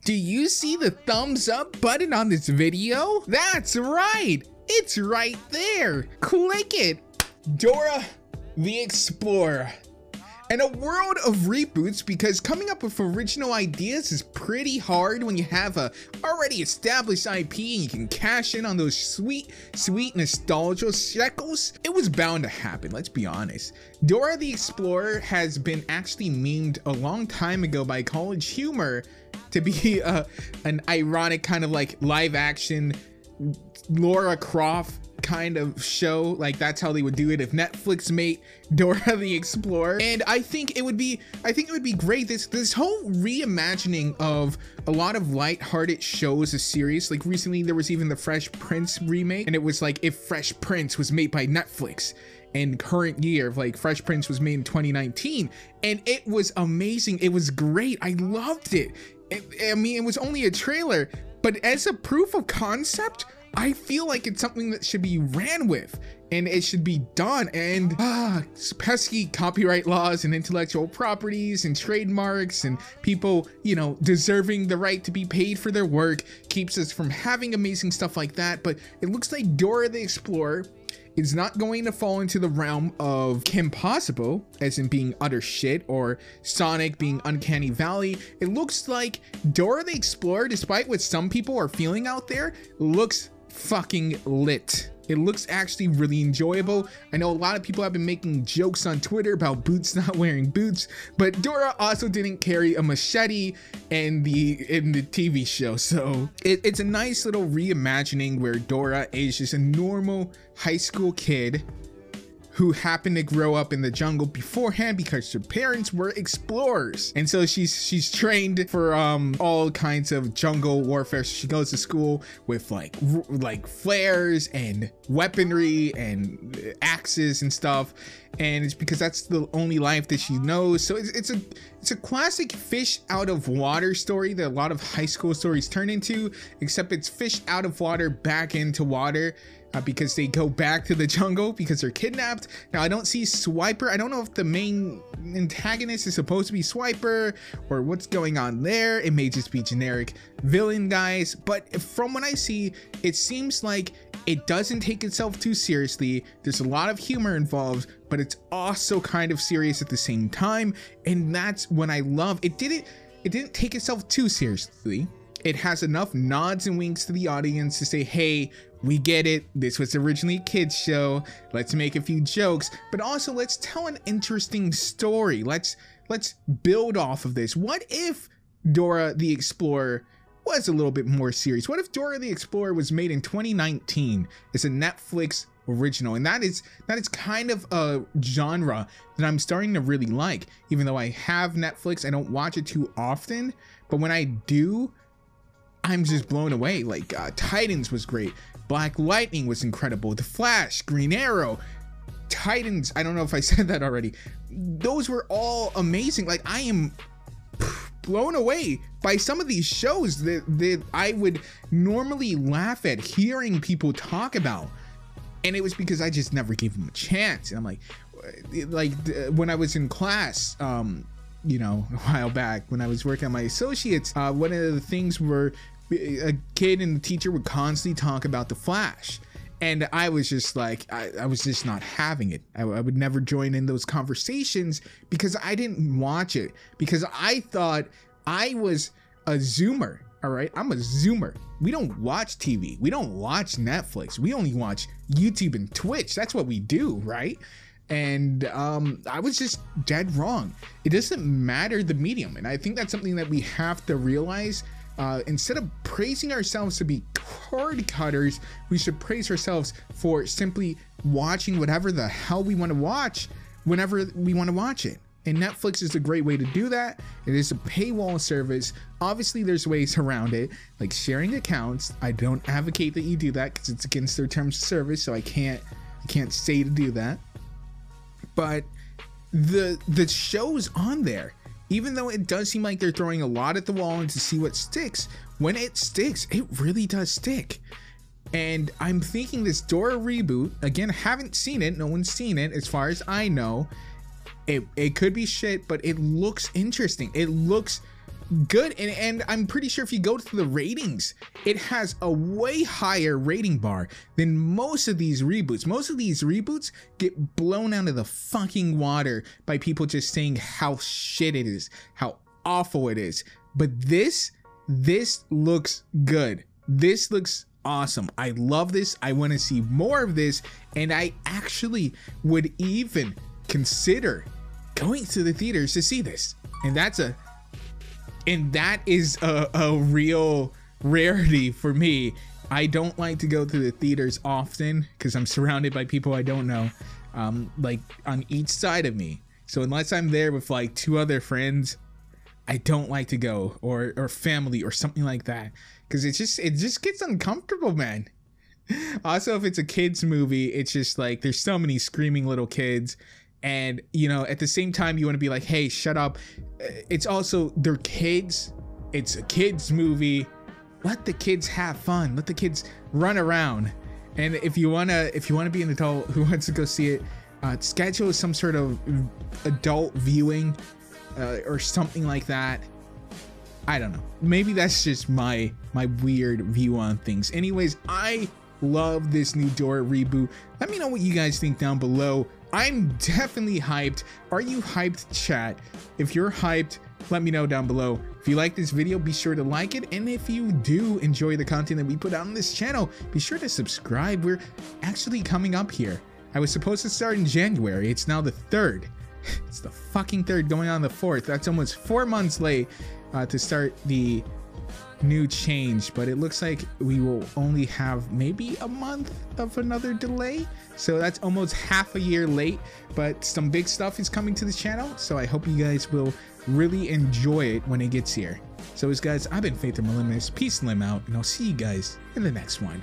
Do you see the thumbs up button on this video? That's right, it's right there. Click it. Dora the Explorer. And a world of reboots, because coming up with original ideas is pretty hard when you have a already established IP and you can cash in on those sweet nostalgia shekels. It was bound to happen, let's be honest. Dora the Explorer has been actually memed a long time ago by College Humor to be an ironic kind of like live action Lara Croft kind of show. Like that's how they would do it if Netflix made Dora the Explorer. And I think it would be great. This whole reimagining of a lot of light-hearted shows, a series. Like recently there was even the Fresh Prince remake, and it was like if Fresh Prince was made by Netflix in current year. Like Fresh Prince was made in 2019, and it was amazing. It was great. I loved it. I mean, it was only a trailer, but as a proof of concept, I feel like it's something that should be ran with and it should be done. And pesky copyright laws and intellectual properties and trademarks and people, you know, deserving the right to be paid for their work keeps us from having amazing stuff like that. But it looks like Dora the Explorer is not going to fall into the realm of Kim Possible, as in being utter shit, or Sonic being Uncanny Valley. It looks like Dora the Explorer, despite what some people are feeling out there, looks fucking lit. It looks actually really enjoyable. I know a lot of people have been making jokes on Twitter about Boots not wearing boots, but Dora also didn't carry a machete in the TV show. So it's a nice little reimagining where Dora is just a normal high school kid who happened to grow up in the jungle beforehand because her parents were explorers. And so she's trained for all kinds of jungle warfare. So she goes to school with like flares and weaponry and axes and stuff. And it's because that's the only life that she knows. So it's a classic fish out of water story that a lot of high school stories turn into, except it's fish out of water back into water. Because they go back to the jungle because they're kidnapped. Now I don't see Swiper. I don't know if the main antagonist is supposed to be Swiper or what's going on there. It may just be generic villain guys, but from what I see, it seems like it doesn't take itself too seriously. There's a lot of humor involved, but it's also kind of serious at the same time, and that's what I love. It didn't take itself too seriously. It has enough nods and winks to the audience to say, hey, we get it. This was originally a kid's show. Let's make a few jokes, but also let's tell an interesting story. Let's build off of this. What if Dora the Explorer was a little bit more serious? What if Dora the Explorer was made in 2019 as a Netflix original? And that is kind of a genre that I'm starting to really like. Even though I have Netflix, I don't watch it too often, but when I do, I'm just blown away. Like Titans was great. Black Lightning was incredible. The Flash, Green Arrow, Titans. I don't know if I said that already. Those were all amazing. Like I am blown away by some of these shows that I would normally laugh at hearing people talk about. And it was because I just never gave them a chance. And I'm like when I was in class, you know, a while back when I was working on my associates, one of the things were a kid and the teacher would constantly talk about the Flash, and I was just like, I was just not having it. I would never join in those conversations because I didn't watch it, because I thought I was a Zoomer. All right, I'm a Zoomer. We don't watch TV. We don't watch Netflix. We only watch YouTube and Twitch. That's what we do, right? And I was just dead wrong. It doesn't matter the medium, and I think that's something that we have to realize. Instead of praising ourselves to be cord cutters, we should praise ourselves for simply watching whatever the hell we want to watch whenever we want to watch it. And Netflix is a great way to do that. It is a paywall service. Obviously there's ways around it, like sharing accounts. I don't advocate that you do that because it's against their terms of service, so I can't say to do that. But the shows on there, even though it does seem like they're throwing a lot at the wall and to see what sticks, when it sticks, it really does stick. And I'm thinking this Dora reboot, again, haven't seen it, no one's seen it as far as I know. It could be shit, but it looks interesting. It looks good. And I'm pretty sure if you go to the ratings, it has a way higher rating bar than most of these reboots. Most of these reboots get blown out of the fucking water by people just saying how shit it is, how awful it is. But this looks good. This looks awesome. I love this. I want to see more of this, and I actually would even consider going to the theaters to see this. And that is a real rarity for me. I don't like to go to the theaters often because I'm surrounded by people I don't know, like on each side of me. So unless I'm there with like 2 other friends, I don't like to go, or family or something like that, because it just gets uncomfortable, man. Also, if it's a kids movie, it's just like there's so many screaming little kids, and you know, at the same time you want to be like, hey, shut up. It's also, they're kids. It's a kids movie. Let the kids have fun. Let the kids run around. And if you wanna be an adult who wants to go see it, schedule some sort of adult viewing. Or something like that. I don't know. Maybe that's just my weird view on things. Anyways, I love this new Dora reboot. Let me know what you guys think down below. I'm definitely hyped. Are you hyped, chat? If you're hyped, let me know down below. If you like this video, be sure to like it. And if you do enjoy the content that we put out on this channel, be sure to subscribe. We're actually coming up here. I was supposed to start in January. It's now the 3rd. It's the fucking 3rd, going on the 4th. That's almost 4 months late to start the new change, but it looks like we will only have maybe a month of another delay. So that's almost half a year late, but some big stuff is coming to the channel. So I hope you guys will really enjoy it when it gets here. So as guys, I've been Faith and Moliminous. Peace and limb out, and I'll see you guys in the next one.